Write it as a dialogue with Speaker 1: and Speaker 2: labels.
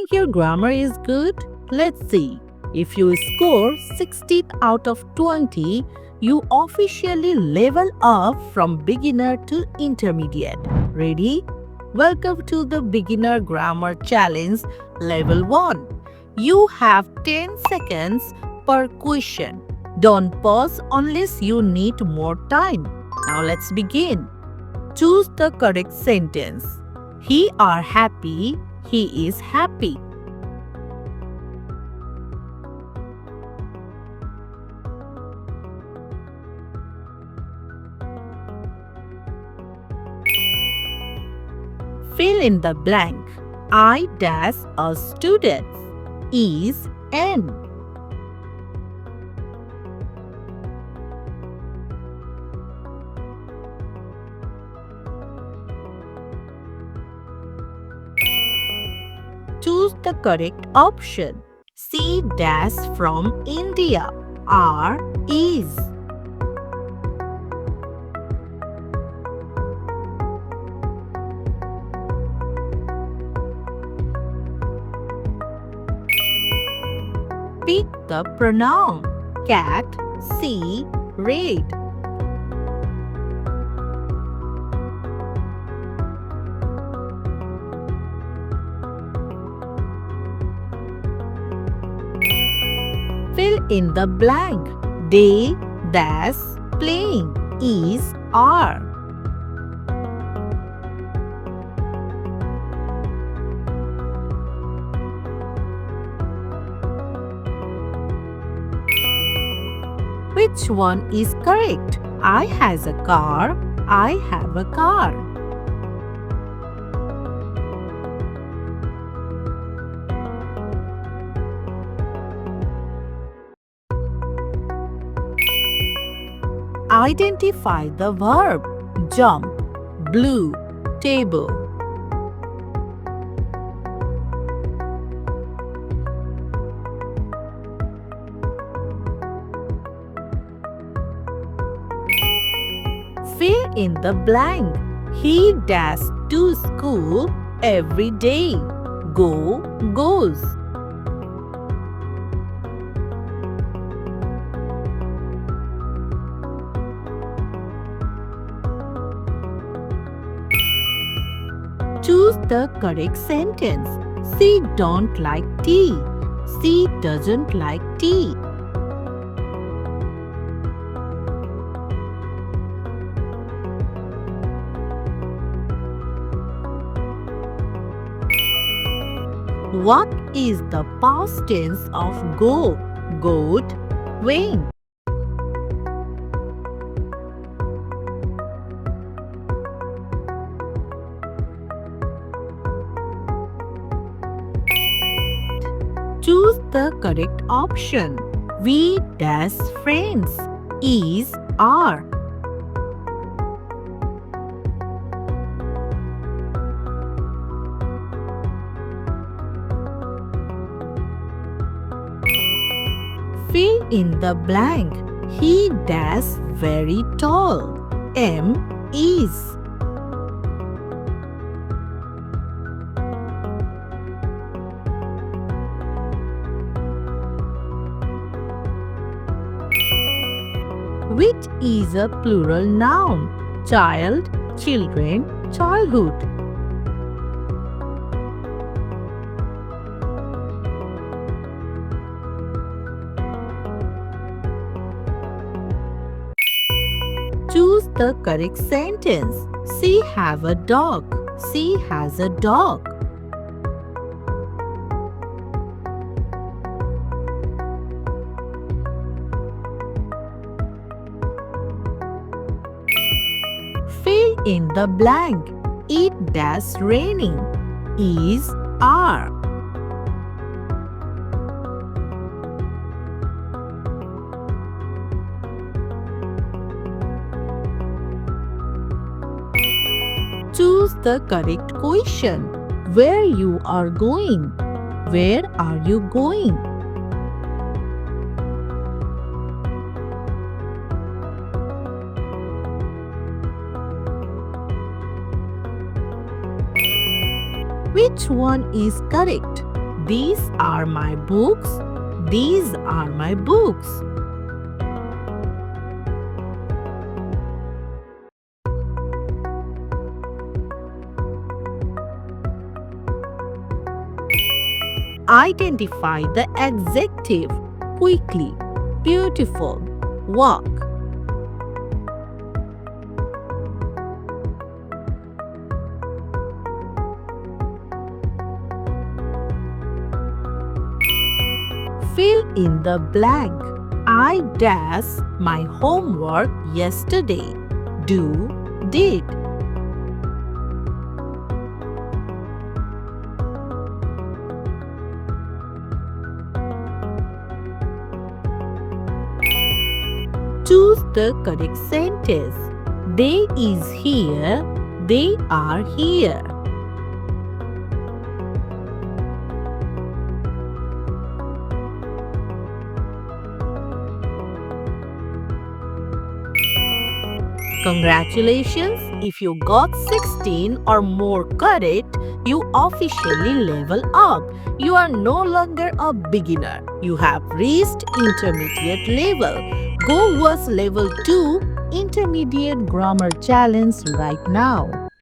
Speaker 1: think your grammar is good? Let's see. If you score 60 out of 20, you officially level up from beginner to intermediate. Ready? Welcome to the Beginner Grammar Challenge Level 1. You have 10 seconds per question. Don't pause unless you need more time. Now let's begin. Choose the correct sentence. He are happy. He is happy. Fill in the blank. I dash a student. Is N. Choose the correct option. C dash from India. R is. Pick the pronoun. Cat, C, red. Fill in the blank. They dash playing. Is are. Which one is correct? I has a car. I have a car. Identify the verb. Jump, blue, table. Fill in the blank. He dash to school every day. Go, goes. Choose the correct sentence. She don't like tea. She doesn't like tea. What is the past tense of go? Goat, went. Choose the correct option. We dash friends. Is are. Fill in the blank. He dash very tall. M is. Which is a plural noun? Child, children, childhood. Choose the correct sentence. She have a dog. She has a dog. Fill in the blank. It dash raining. Is are. Choose the correct question. Where you are going? Where are you going? Which one is correct? These are my books. These are my books. Identify the adjective quickly. Beautiful. Walk. Fill in the blank. I dash my homework yesterday. Do, did. Choose the correct sentence. They is here. They are here. Congratulations! If you got 16 or more correct, you officially level up. You are no longer a beginner. You have reached intermediate level. Go watch level 2 intermediate grammar challenge right now.